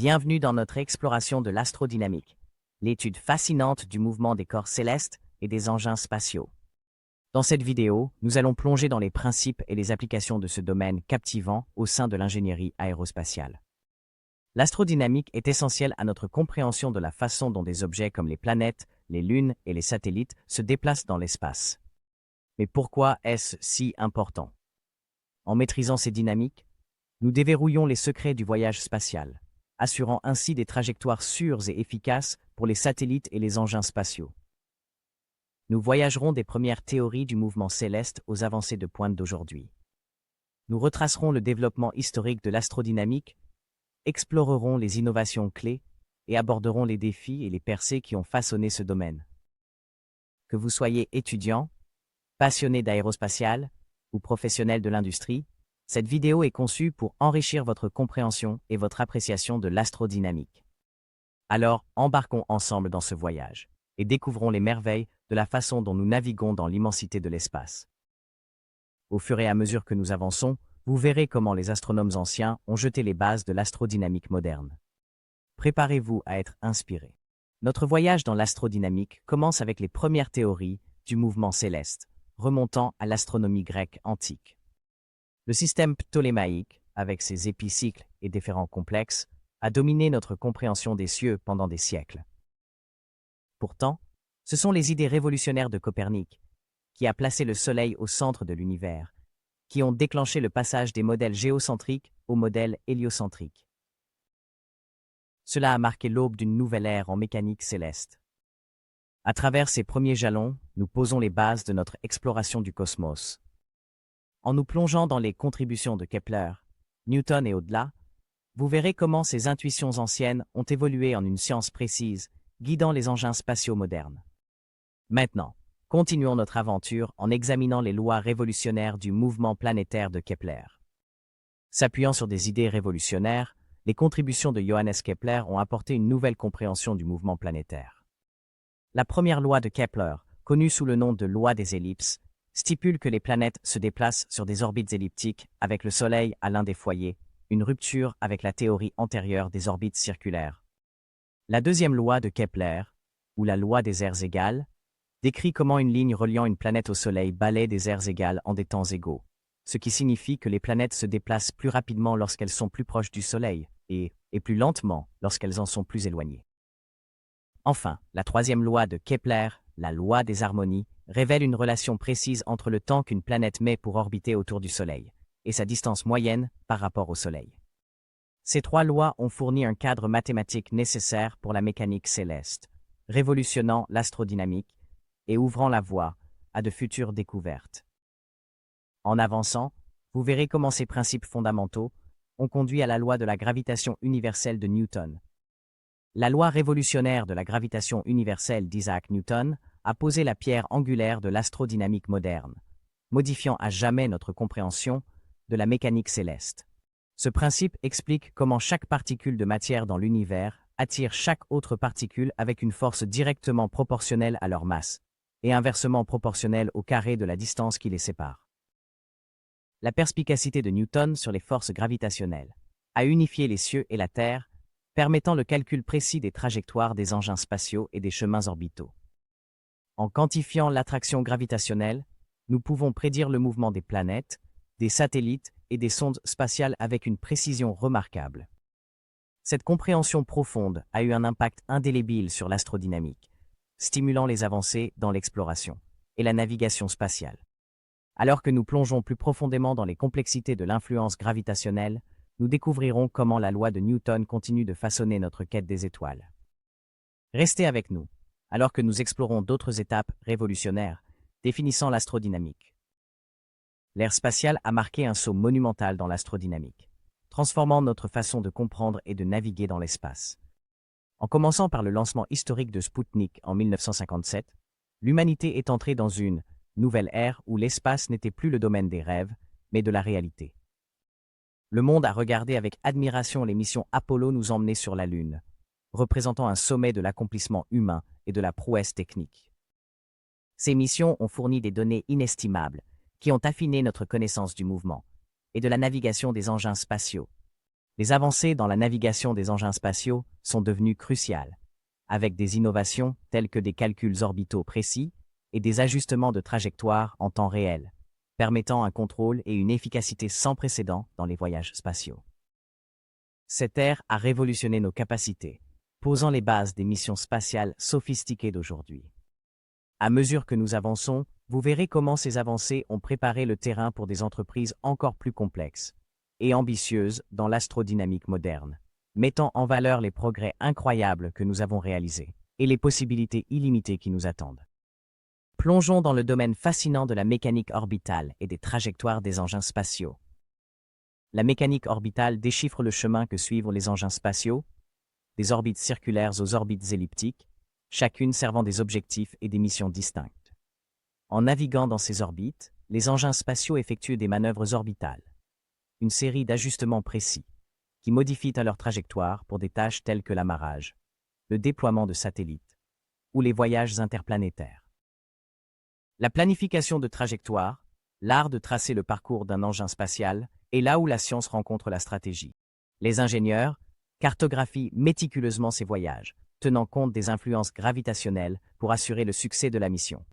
Bienvenue dans notre exploration de l'astrodynamique, l'étude fascinante du mouvement des corps célestes et des engins spatiaux. Dans cette vidéo, nous allons plonger dans les principes et les applications de ce domaine captivant au sein de l'ingénierie aérospatiale. L'astrodynamique est essentielle à notre compréhension de la façon dont des objets comme les planètes, les lunes et les satellites se déplacent dans l'espace. Mais pourquoi est-ce si important? En maîtrisant ces dynamiques, nous déverrouillons les secrets du voyage spatial, assurant ainsi des trajectoires sûres et efficaces pour les satellites et les engins spatiaux. Nous voyagerons des premières théories du mouvement céleste aux avancées de pointe d'aujourd'hui. Nous retracerons le développement historique de l'astrodynamique, explorerons les innovations clés et aborderons les défis et les percées qui ont façonné ce domaine. Que vous soyez étudiant, passionné d'aérospatial ou professionnel de l'industrie, cette vidéo est conçue pour enrichir votre compréhension et votre appréciation de l'astrodynamique. Alors, embarquons ensemble dans ce voyage et découvrons les merveilles de la façon dont nous naviguons dans l'immensité de l'espace. Au fur et à mesure que nous avançons, vous verrez comment les astronomes anciens ont jeté les bases de l'astrodynamique moderne. Préparez-vous à être inspirés. Notre voyage dans l'astrodynamique commence avec les premières théories du mouvement céleste, remontant à l'astronomie grecque antique. Le système ptolémaïque, avec ses épicycles et déférents complexes, a dominé notre compréhension des cieux pendant des siècles. Pourtant, ce sont les idées révolutionnaires de Copernic, qui a placé le Soleil au centre de l'univers, qui ont déclenché le passage des modèles géocentriques aux modèles héliocentriques. Cela a marqué l'aube d'une nouvelle ère en mécanique céleste. À travers ces premiers jalons, nous posons les bases de notre exploration du cosmos. En nous plongeant dans les contributions de Kepler, Newton et au-delà, vous verrez comment ces intuitions anciennes ont évolué en une science précise, guidant les engins spatiaux modernes. Maintenant, continuons notre aventure en examinant les lois révolutionnaires du mouvement planétaire de Kepler. S'appuyant sur des idées révolutionnaires, les contributions de Johannes Kepler ont apporté une nouvelle compréhension du mouvement planétaire. La première loi de Kepler, connue sous le nom de loi des ellipses, stipule que les planètes se déplacent sur des orbites elliptiques avec le Soleil à l'un des foyers, une rupture avec la théorie antérieure des orbites circulaires. La deuxième loi de Kepler, ou la loi des aires égales, décrit comment une ligne reliant une planète au Soleil balaie des aires égales en des temps égaux, ce qui signifie que les planètes se déplacent plus rapidement lorsqu'elles sont plus proches du Soleil et plus lentement lorsqu'elles en sont plus éloignées. Enfin, la troisième loi de Kepler, la loi des harmonies, révèle une relation précise entre le temps qu'une planète met pour orbiter autour du Soleil et sa distance moyenne par rapport au Soleil. Ces trois lois ont fourni un cadre mathématique nécessaire pour la mécanique céleste, révolutionnant l'astrodynamique et ouvrant la voie à de futures découvertes. En avançant, vous verrez comment ces principes fondamentaux ont conduit à la loi de la gravitation universelle de Newton. La loi révolutionnaire de la gravitation universelle d'Isaac Newton a posé la pierre angulaire de l'astrodynamique moderne, modifiant à jamais notre compréhension de la mécanique céleste. Ce principe explique comment chaque particule de matière dans l'univers attire chaque autre particule avec une force directement proportionnelle à leur masse, et inversement proportionnelle au carré de la distance qui les sépare. La perspicacité de Newton sur les forces gravitationnelles a unifié les cieux et la Terre, permettant le calcul précis des trajectoires des engins spatiaux et des chemins orbitaux. En quantifiant l'attraction gravitationnelle, nous pouvons prédire le mouvement des planètes, des satellites et des sondes spatiales avec une précision remarquable. Cette compréhension profonde a eu un impact indélébile sur l'astrodynamique, stimulant les avancées dans l'exploration et la navigation spatiale. Alors que nous plongeons plus profondément dans les complexités de l'influence gravitationnelle, nous découvrirons comment la loi de Newton continue de façonner notre quête des étoiles. Restez avec nous, alors que nous explorons d'autres étapes révolutionnaires, définissant l'astrodynamique. L'ère spatiale a marqué un saut monumental dans l'astrodynamique, transformant notre façon de comprendre et de naviguer dans l'espace. En commençant par le lancement historique de Spoutnik en 1957, l'humanité est entrée dans une nouvelle ère où l'espace n'était plus le domaine des rêves, mais de la réalité. Le monde a regardé avec admiration les missions Apollo nous emmener sur la Lune, représentant un sommet de l'accomplissement humain et de la prouesse technique. Ces missions ont fourni des données inestimables qui ont affiné notre connaissance du mouvement et de la navigation des engins spatiaux. Les avancées dans la navigation des engins spatiaux sont devenues cruciales, avec des innovations telles que des calculs orbitaux précis et des ajustements de trajectoire en temps réel, permettant un contrôle et une efficacité sans précédent dans les voyages spatiaux. Cette ère a révolutionné nos capacités, posant les bases des missions spatiales sophistiquées d'aujourd'hui. À mesure que nous avançons, vous verrez comment ces avancées ont préparé le terrain pour des entreprises encore plus complexes et ambitieuses dans l'astrodynamique moderne, mettant en valeur les progrès incroyables que nous avons réalisés et les possibilités illimitées qui nous attendent. Plongeons dans le domaine fascinant de la mécanique orbitale et des trajectoires des engins spatiaux. La mécanique orbitale déchiffre le chemin que suivent les engins spatiaux, des orbites circulaires aux orbites elliptiques, chacune servant des objectifs et des missions distinctes. En naviguant dans ces orbites, les engins spatiaux effectuent des manœuvres orbitales, une série d'ajustements précis, qui modifient leur trajectoire pour des tâches telles que l'amarrage, le déploiement de satellites ou les voyages interplanétaires. La planification de trajectoire, l'art de tracer le parcours d'un engin spatial, est là où la science rencontre la stratégie. Les ingénieurs cartographient méticuleusement ces voyages, tenant compte des influences gravitationnelles pour assurer le succès de la mission.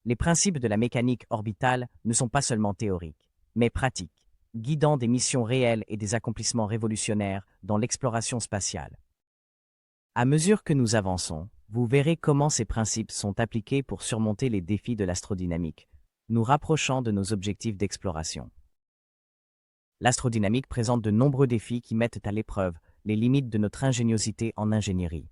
Les principes de la mécanique orbitale ne sont pas seulement théoriques, mais pratiques, guidant des missions réelles et des accomplissements révolutionnaires dans l'exploration spatiale. À mesure que nous avançons, vous verrez comment ces principes sont appliqués pour surmonter les défis de l'astrodynamique, nous rapprochant de nos objectifs d'exploration. L'astrodynamique présente de nombreux défis qui mettent à l'épreuve les limites de notre ingéniosité en ingénierie.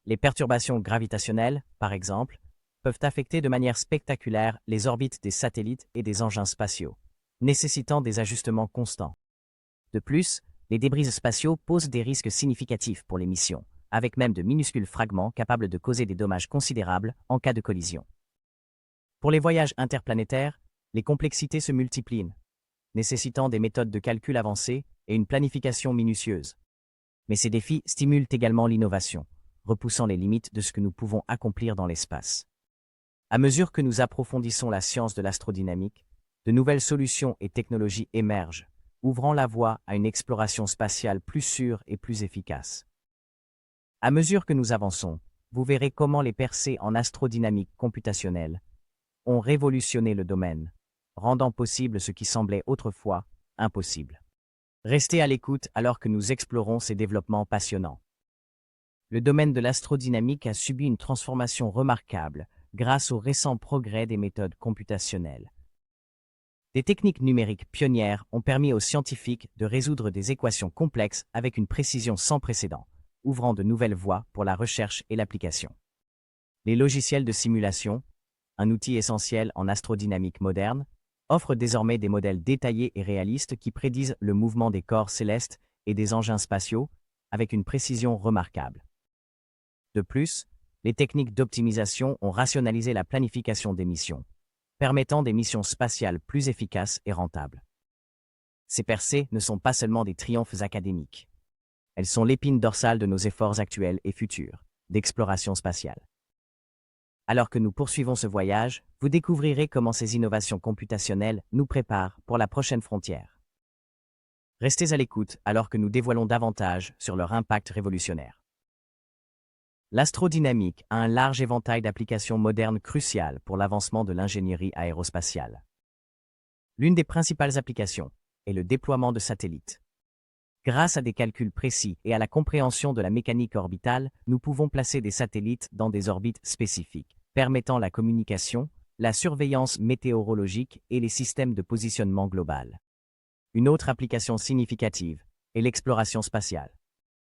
Les perturbations gravitationnelles, par exemple, peuvent affecter de manière spectaculaire les orbites des satellites et des engins spatiaux, nécessitant des ajustements constants. De plus, les débris spatiaux posent des risques significatifs pour les missions, avec même de minuscules fragments capables de causer des dommages considérables en cas de collision. Pour les voyages interplanétaires, les complexités se multiplient, nécessitant des méthodes de calcul avancées et une planification minutieuse. Mais ces défis stimulent également l'innovation, repoussant les limites de ce que nous pouvons accomplir dans l'espace. À mesure que nous approfondissons la science de l'astrodynamique, de nouvelles solutions et technologies émergent, ouvrant la voie à une exploration spatiale plus sûre et plus efficace. À mesure que nous avançons, vous verrez comment les percées en astrodynamique computationnelle ont révolutionné le domaine, rendant possible ce qui semblait autrefois impossible. Restez à l'écoute alors que nous explorons ces développements passionnants. Le domaine de l'astrodynamique a subi une transformation remarquable grâce aux récents progrès des méthodes computationnelles. Des techniques numériques pionnières ont permis aux scientifiques de résoudre des équations complexes avec une précision sans précédent, ouvrant de nouvelles voies pour la recherche et l'application. Les logiciels de simulation, un outil essentiel en astrodynamique moderne, offrent désormais des modèles détaillés et réalistes qui prédisent le mouvement des corps célestes et des engins spatiaux avec une précision remarquable. De plus, les techniques d'optimisation ont rationalisé la planification des missions, permettant des missions spatiales plus efficaces et rentables. Ces percées ne sont pas seulement des triomphes académiques. Elles sont l'épine dorsale de nos efforts actuels et futurs d'exploration spatiale. Alors que nous poursuivons ce voyage, vous découvrirez comment ces innovations computationnelles nous préparent pour la prochaine frontière. Restez à l'écoute alors que nous dévoilons davantage sur leur impact révolutionnaire. L'astrodynamique a un large éventail d'applications modernes cruciales pour l'avancement de l'ingénierie aérospatiale. L'une des principales applications est le déploiement de satellites. Grâce à des calculs précis et à la compréhension de la mécanique orbitale, nous pouvons placer des satellites dans des orbites spécifiques, permettant la communication, la surveillance météorologique et les systèmes de positionnement global. Une autre application significative est l'exploration spatiale.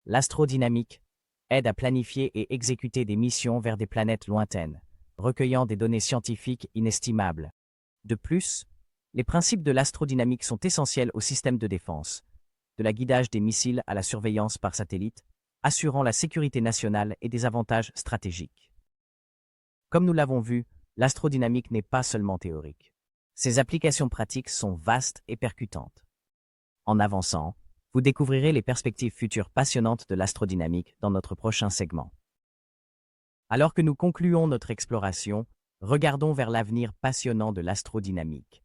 L'astrodynamique aide à planifier et exécuter des missions vers des planètes lointaines, recueillant des données scientifiques inestimables. De plus, les principes de l'astrodynamique sont essentiels au système de défense, de la guidage des missiles à la surveillance par satellite, assurant la sécurité nationale et des avantages stratégiques. Comme nous l'avons vu, l'astrodynamique n'est pas seulement théorique. Ses applications pratiques sont vastes et percutantes. En avançant, vous découvrirez les perspectives futures passionnantes de l'astrodynamique dans notre prochain segment. Alors que nous concluons notre exploration, regardons vers l'avenir passionnant de l'astrodynamique.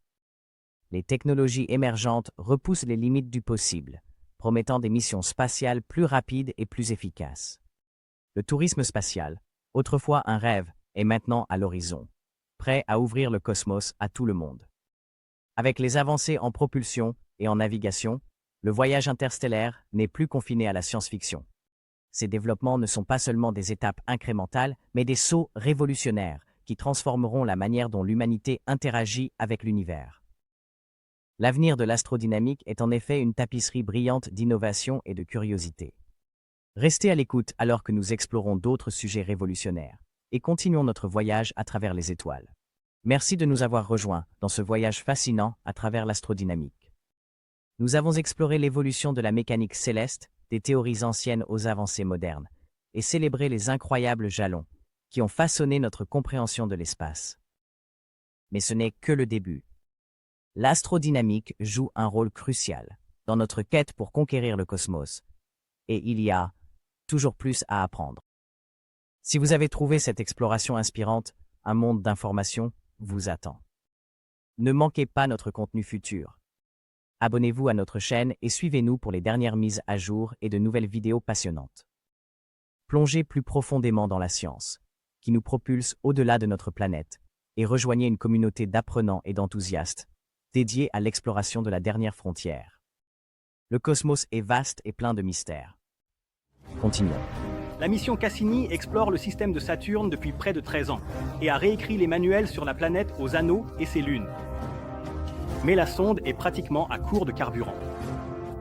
Les technologies émergentes repoussent les limites du possible, promettant des missions spatiales plus rapides et plus efficaces. Le tourisme spatial, autrefois un rêve, est maintenant à l'horizon, prêt à ouvrir le cosmos à tout le monde. Avec les avancées en propulsion et en navigation, le voyage interstellaire n'est plus confiné à la science-fiction. Ces développements ne sont pas seulement des étapes incrémentales, mais des sauts révolutionnaires qui transformeront la manière dont l'humanité interagit avec l'univers. L'avenir de l'astrodynamique est en effet une tapisserie brillante d'innovation et de curiosité. Restez à l'écoute alors que nous explorons d'autres sujets révolutionnaires et continuons notre voyage à travers les étoiles. Merci de nous avoir rejoints dans ce voyage fascinant à travers l'astrodynamique. Nous avons exploré l'évolution de la mécanique céleste, des théories anciennes aux avancées modernes, et célébré les incroyables jalons qui ont façonné notre compréhension de l'espace. Mais ce n'est que le début. L'astrodynamique joue un rôle crucial dans notre quête pour conquérir le cosmos, et il y a toujours plus à apprendre. Si vous avez trouvé cette exploration inspirante, un monde d'informations vous attend. Ne manquez pas notre contenu futur. Abonnez-vous à notre chaîne et suivez-nous pour les dernières mises à jour et de nouvelles vidéos passionnantes. Plongez plus profondément dans la science, qui nous propulse au-delà de notre planète, et rejoignez une communauté d'apprenants et d'enthousiastes, dédiée à l'exploration de la dernière frontière. Le cosmos est vaste et plein de mystères. Continuons. La mission Cassini explore le système de Saturne depuis près de 13 ans et a réécrit les manuels sur la planète aux anneaux et ses lunes. Mais la sonde est pratiquement à court de carburant.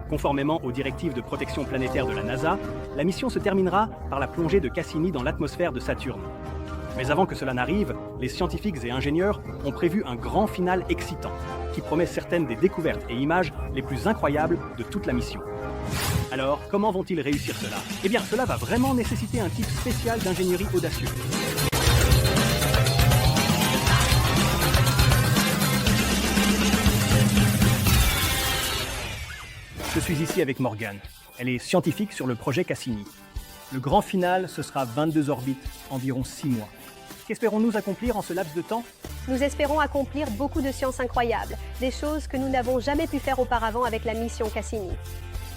Conformément aux directives de protection planétaire de la NASA, la mission se terminera par la plongée de Cassini dans l'atmosphère de Saturne. Mais avant que cela n'arrive, les scientifiques et ingénieurs ont prévu un grand final excitant, qui promet certaines des découvertes et images les plus incroyables de toute la mission. Alors, comment vont-ils réussir cela? Eh bien, cela va vraiment nécessiter un type spécial d'ingénierie audacieux. Je suis ici avec Morgane. Elle est scientifique sur le projet Cassini. Le grand final, ce sera 22 orbites, environ 6 mois. Qu'espérons-nous accomplir en ce laps de temps? Nous espérons accomplir beaucoup de sciences incroyables, des choses que nous n'avons jamais pu faire auparavant avec la mission Cassini.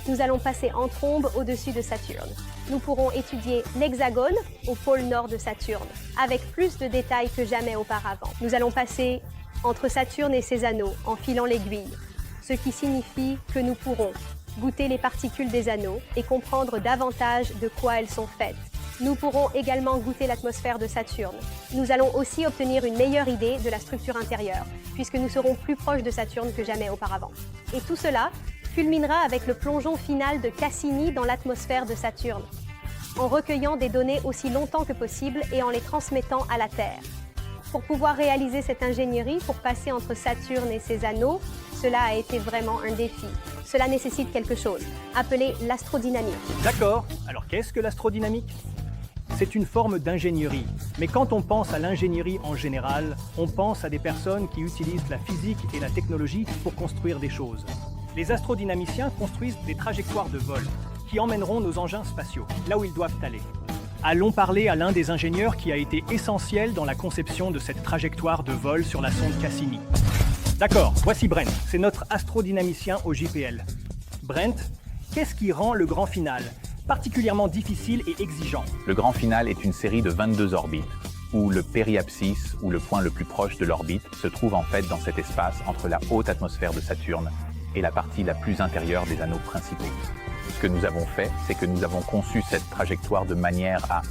Nous allons passer en trombe au-dessus de Saturne. Nous pourrons étudier l'hexagone au pôle nord de Saturne, avec plus de détails que jamais auparavant. Nous allons passer entre Saturne et ses anneaux en filant l'aiguille, ce qui signifie que nous pourrons goûter les particules des anneaux et comprendre davantage de quoi elles sont faites. Nous pourrons également goûter l'atmosphère de Saturne. Nous allons aussi obtenir une meilleure idée de la structure intérieure, puisque nous serons plus proches de Saturne que jamais auparavant. Et tout cela culminera avec le plongeon final de Cassini dans l'atmosphère de Saturne, en recueillant des données aussi longtemps que possible et en les transmettant à la Terre. Pour pouvoir réaliser cette ingénierie, pour passer entre Saturne et ses anneaux, cela a été vraiment un défi. Cela nécessite quelque chose, appelé l'astrodynamique. D'accord, alors qu'est-ce que l'astrodynamique? C'est une forme d'ingénierie. Mais quand on pense à l'ingénierie en général, on pense à des personnes qui utilisent la physique et la technologie pour construire des choses. Les astrodynamiciens construisent des trajectoires de vol qui emmèneront nos engins spatiaux là où ils doivent aller. Allons parler à l'un des ingénieurs qui a été essentiel dans la conception de cette trajectoire de vol sur la sonde Cassini. D'accord, voici Brent, c'est notre astrodynamicien au JPL. Brent, qu'est-ce qui rend le grand final particulièrement difficile et exigeant? Le grand final est une série de 22 orbites, où le périapsis, ou le point le plus proche de l'orbite, se trouve en fait dans cet espace entre la haute atmosphère de Saturne et la partie la plus intérieure des anneaux principaux. Ce que nous avons fait, c'est que nous avons conçu cette trajectoire de manière à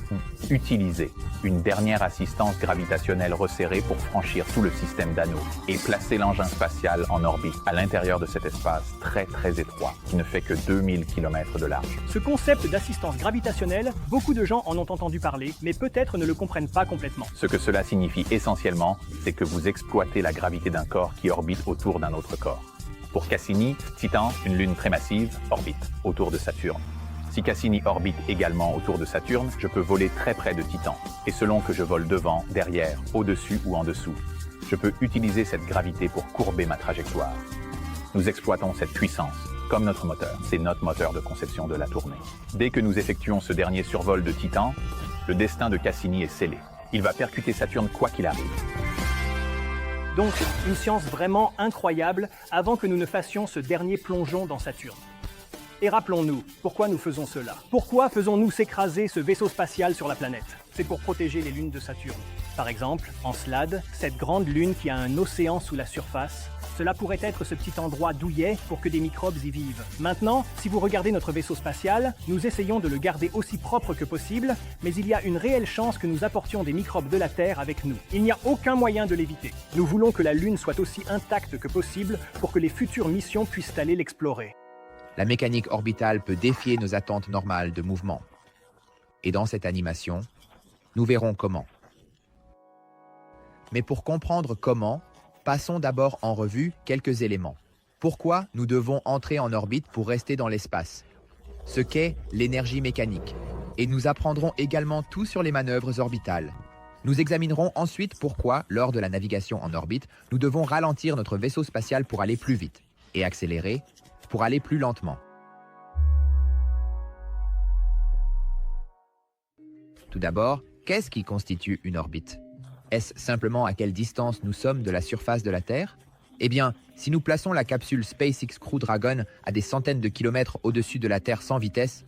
utiliser une dernière assistance gravitationnelle resserrée pour franchir tout le système d'anneaux et placer l'engin spatial en orbite à l'intérieur de cet espace très étroit qui ne fait que 2000 km de large. Ce concept d'assistance gravitationnelle, beaucoup de gens en ont entendu parler, mais peut-être ne le comprennent pas complètement. Ce que cela signifie essentiellement, c'est que vous exploitez la gravité d'un corps qui orbite autour d'un autre corps. Pour Cassini, Titan, une lune très massive, orbite autour de Saturne. Si Cassini orbite également autour de Saturne, je peux voler très près de Titan. Et selon que je vole devant, derrière, au-dessus ou en dessous, je peux utiliser cette gravité pour courber ma trajectoire. Nous exploitons cette puissance, comme notre moteur. C'est notre moteur de conception de la tournée. Dès que nous effectuons ce dernier survol de Titan, le destin de Cassini est scellé. Il va percuter Saturne quoi qu'il arrive. Donc, une science vraiment incroyable avant que nous ne fassions ce dernier plongeon dans Saturne. Et rappelons-nous, pourquoi nous faisons cela? Pourquoi faisons-nous s'écraser ce vaisseau spatial sur la planète? C'est pour protéger les lunes de Saturne. Par exemple, Encelade, cette grande lune qui a un océan sous la surface, cela pourrait être ce petit endroit douillet pour que des microbes y vivent. Maintenant, si vous regardez notre vaisseau spatial, nous essayons de le garder aussi propre que possible, mais il y a une réelle chance que nous apportions des microbes de la Terre avec nous. Il n'y a aucun moyen de l'éviter. Nous voulons que la Lune soit aussi intacte que possible pour que les futures missions puissent aller l'explorer. La mécanique orbitale peut défier nos attentes normales de mouvement. Et dans cette animation, nous verrons comment. Mais pour comprendre comment, passons d'abord en revue quelques éléments. Pourquoi nous devons entrer en orbite pour rester dans l'espace? Ce qu'est l'énergie mécanique. Et nous apprendrons également tout sur les manœuvres orbitales. Nous examinerons ensuite pourquoi, lors de la navigation en orbite, nous devons ralentir notre vaisseau spatial pour aller plus vite et accélérer pour aller plus lentement. Tout d'abord, qu'est-ce qui constitue une orbite? Est-ce simplement à quelle distance nous sommes de la surface de la Terre? Eh bien, si nous plaçons la capsule SpaceX Crew Dragon à des centaines de kilomètres au-dessus de la Terre sans vitesse,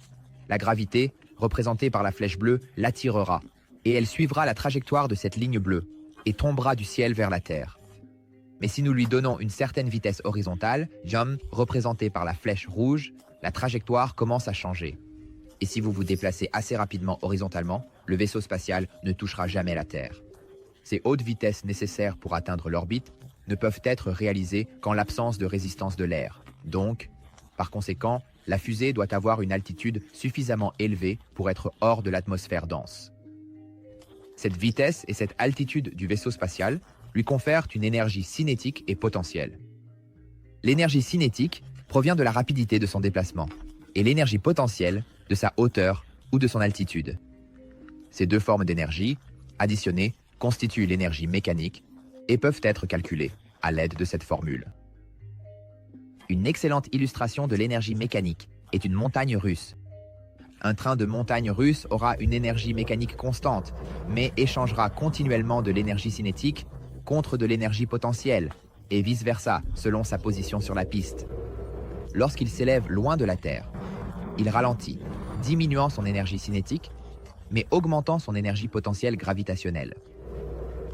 la gravité, représentée par la flèche bleue, l'attirera, et elle suivra la trajectoire de cette ligne bleue, et tombera du ciel vers la Terre. Mais si nous lui donnons une certaine vitesse horizontale, jump, représentée par la flèche rouge, la trajectoire commence à changer. Et si vous vous déplacez assez rapidement horizontalement, le vaisseau spatial ne touchera jamais la Terre. Ces hautes vitesses nécessaires pour atteindre l'orbite ne peuvent être réalisées qu'en l'absence de résistance de l'air. Donc, par conséquent, la fusée doit avoir une altitude suffisamment élevée pour être hors de l'atmosphère dense. Cette vitesse et cette altitude du vaisseau spatial lui confèrent une énergie cinétique et potentielle. L'énergie cinétique provient de la rapidité de son déplacement et l'énergie potentielle de sa hauteur ou de son altitude. Ces deux formes d'énergie, additionnées, constituent l'énergie mécanique et peuvent être calculées à l'aide de cette formule. Une excellente illustration de l'énergie mécanique est une montagne russe. Un train de montagne russe aura une énergie mécanique constante, mais échangera continuellement de l'énergie cinétique contre de l'énergie potentielle, et vice-versa, selon sa position sur la piste. Lorsqu'il s'élève loin de la Terre, il ralentit, diminuant son énergie cinétique, mais augmentant son énergie potentielle gravitationnelle.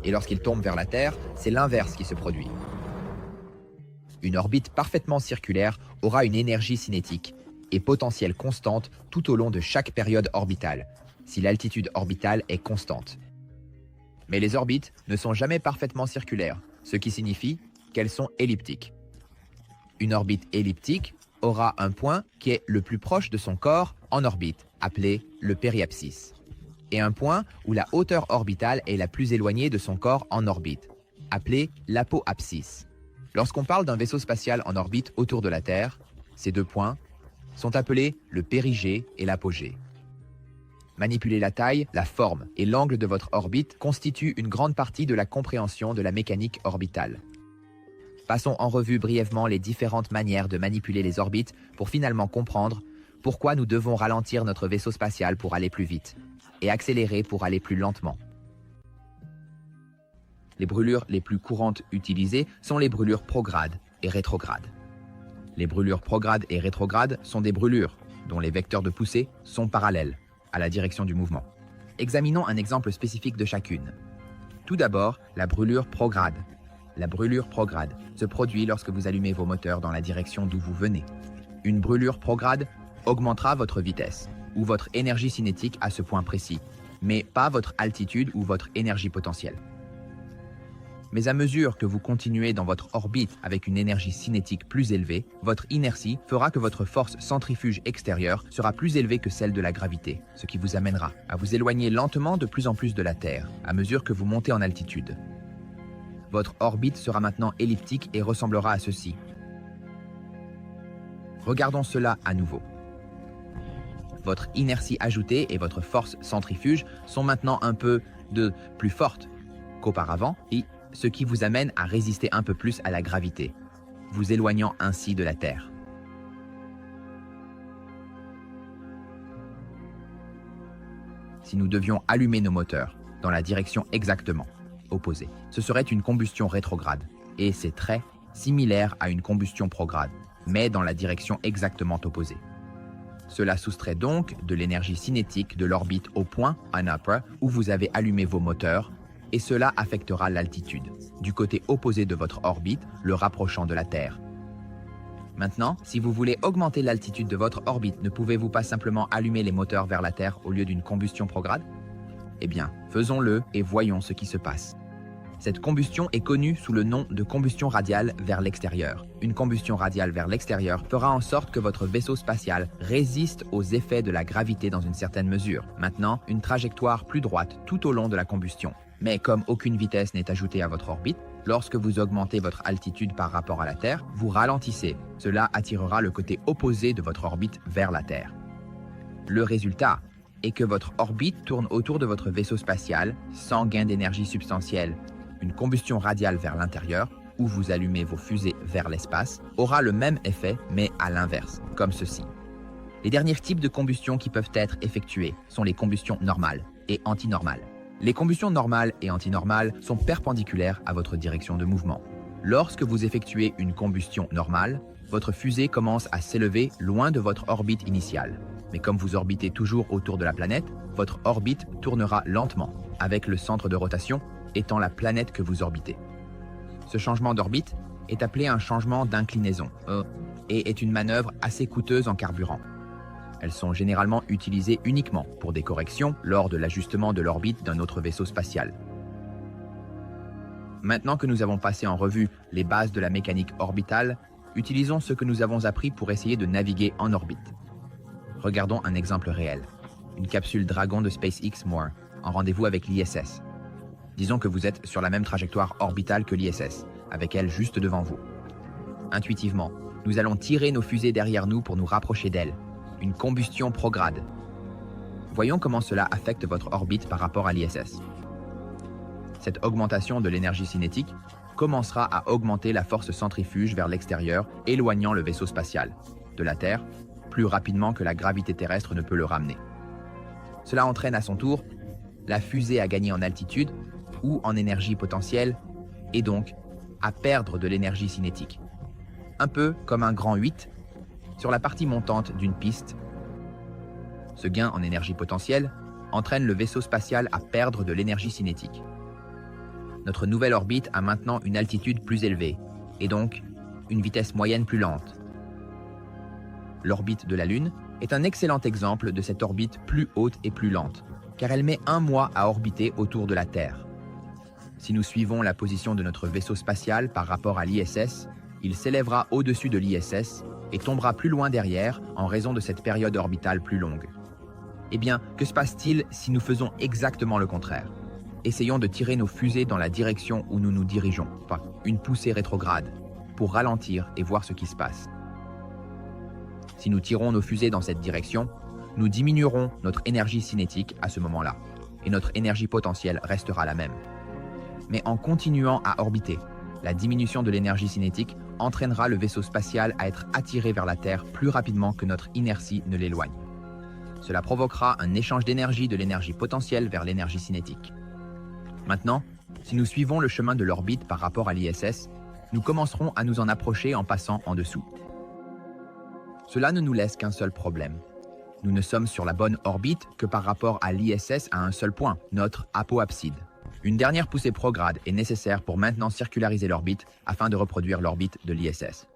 Et lorsqu'il tombe vers la Terre, c'est l'inverse qui se produit. Une orbite parfaitement circulaire aura une énergie cinétique et potentielle constante tout au long de chaque période orbitale, si l'altitude orbitale est constante. Mais les orbites ne sont jamais parfaitement circulaires, ce qui signifie qu'elles sont elliptiques. Une orbite elliptique aura un point qui est le plus proche de son corps en orbite, appelé le périapsis, et un point où la hauteur orbitale est la plus éloignée de son corps en orbite, appelé l'apoapsis. Lorsqu'on parle d'un vaisseau spatial en orbite autour de la Terre, ces deux points sont appelés le périgée et l'apogée. Manipuler la taille, la forme et l'angle de votre orbite constituent une grande partie de la compréhension de la mécanique orbitale. Passons en revue brièvement les différentes manières de manipuler les orbites pour finalement comprendre pourquoi nous devons ralentir notre vaisseau spatial pour aller plus vite et accélérer pour aller plus lentement. Les brûlures les plus courantes utilisées sont les brûlures progrades et rétrogrades. Les brûlures progrades et rétrogrades sont des brûlures dont les vecteurs de poussée sont parallèles à la direction du mouvement. Examinons un exemple spécifique de chacune. Tout d'abord, la brûlure prograde. La brûlure prograde se produit lorsque vous allumez vos moteurs dans la direction d'où vous venez. Une brûlure prograde augmentera votre vitesse ou votre énergie cinétique à ce point précis, mais pas votre altitude ou votre énergie potentielle. Mais à mesure que vous continuez dans votre orbite avec une énergie cinétique plus élevée, votre inertie fera que votre force centrifuge extérieure sera plus élevée que celle de la gravité, ce qui vous amènera à vous éloigner lentement de plus en plus de la Terre, à mesure que vous montez en altitude. Votre orbite sera maintenant elliptique et ressemblera à ceci. Regardons cela à nouveau. Votre inertie ajoutée et votre force centrifuge sont maintenant un peu plus fortes qu'auparavant, et ce qui vous amène à résister un peu plus à la gravité, vous éloignant ainsi de la Terre. Si nous devions allumer nos moteurs dans la direction exactement opposée, ce serait une combustion rétrograde, et c'est très similaire à une combustion prograde, mais dans la direction exactement opposée. Cela soustrait donc de l'énergie cinétique de l'orbite au point, en upper, où vous avez allumé vos moteurs, et cela affectera l'altitude, du côté opposé de votre orbite, le rapprochant de la Terre. Maintenant, si vous voulez augmenter l'altitude de votre orbite, ne pouvez-vous pas simplement allumer les moteurs vers la Terre au lieu d'une combustion prograde? Eh bien, faisons-le et voyons ce qui se passe. Cette combustion est connue sous le nom de combustion radiale vers l'extérieur. Une combustion radiale vers l'extérieur fera en sorte que votre vaisseau spatial résiste aux effets de la gravité dans une certaine mesure. Maintenant, une trajectoire plus droite tout au long de la combustion. Mais comme aucune vitesse n'est ajoutée à votre orbite, lorsque vous augmentez votre altitude par rapport à la Terre, vous ralentissez. Cela attirera le côté opposé de votre orbite vers la Terre. Le résultat est que votre orbite tourne autour de votre vaisseau spatial sans gain d'énergie substantielle. Une combustion radiale vers l'intérieur, où vous allumez vos fusées vers l'espace, aura le même effet, mais à l'inverse, comme ceci. Les derniers types de combustion qui peuvent être effectuées sont les combustions normales et antinormales. Les combustions normales et antinormales sont perpendiculaires à votre direction de mouvement. Lorsque vous effectuez une combustion normale, votre fusée commence à s'élever loin de votre orbite initiale. Mais comme vous orbitez toujours autour de la planète, votre orbite tournera lentement, avec le centre de rotation étant la planète que vous orbitez. Ce changement d'orbite est appelé un changement d'inclinaison et est une manœuvre assez coûteuse en carburant. Elles sont généralement utilisées uniquement pour des corrections lors de l'ajustement de l'orbite d'un autre vaisseau spatial. Maintenant que nous avons passé en revue les bases de la mécanique orbitale, utilisons ce que nous avons appris pour essayer de naviguer en orbite. Regardons un exemple réel. Une capsule Dragon de SpaceX More en rendez-vous avec l'ISS. Disons que vous êtes sur la même trajectoire orbitale que l'ISS, avec elle juste devant vous. Intuitivement, nous allons tirer nos fusées derrière nous pour nous rapprocher d'elle. Une combustion prograde. Voyons comment cela affecte votre orbite par rapport à l'ISS. Cette augmentation de l'énergie cinétique commencera à augmenter la force centrifuge vers l'extérieur, éloignant le vaisseau spatial de la Terre plus rapidement que la gravité terrestre ne peut le ramener. Cela entraîne à son tour la fusée à gagner en altitude ou en énergie potentielle et donc à perdre de l'énergie cinétique. Un peu comme un grand 8 sur la partie montante d'une piste. Ce gain en énergie potentielle entraîne le vaisseau spatial à perdre de l'énergie cinétique. Notre nouvelle orbite a maintenant une altitude plus élevée et donc une vitesse moyenne plus lente. L'orbite de la Lune est un excellent exemple de cette orbite plus haute et plus lente, car elle met 1 mois à orbiter autour de la Terre. Si nous suivons la position de notre vaisseau spatial par rapport à l'ISS, il s'élèvera au-dessus de l'ISS et tombera plus loin derrière en raison de cette période orbitale plus longue. Eh bien, que se passe-t-il si nous faisons exactement le contraire? Essayons de tirer nos fusées dans la direction où nous nous dirigeons, pas une poussée rétrograde, pour ralentir et voir ce qui se passe. Si nous tirons nos fusées dans cette direction, nous diminuerons notre énergie cinétique à ce moment-là, et notre énergie potentielle restera la même. Mais en continuant à orbiter, la diminution de l'énergie cinétique entraînera le vaisseau spatial à être attiré vers la Terre plus rapidement que notre inertie ne l'éloigne. Cela provoquera un échange d'énergie de l'énergie potentielle vers l'énergie cinétique. Maintenant, si nous suivons le chemin de l'orbite par rapport à l'ISS, nous commencerons à nous en approcher en passant en dessous. Cela ne nous laisse qu'un seul problème. Nous ne sommes sur la bonne orbite que par rapport à l'ISS à un seul point, notre apoapside. Une dernière poussée prograde est nécessaire pour maintenant circulariser l'orbite afin de reproduire l'orbite de l'ISS.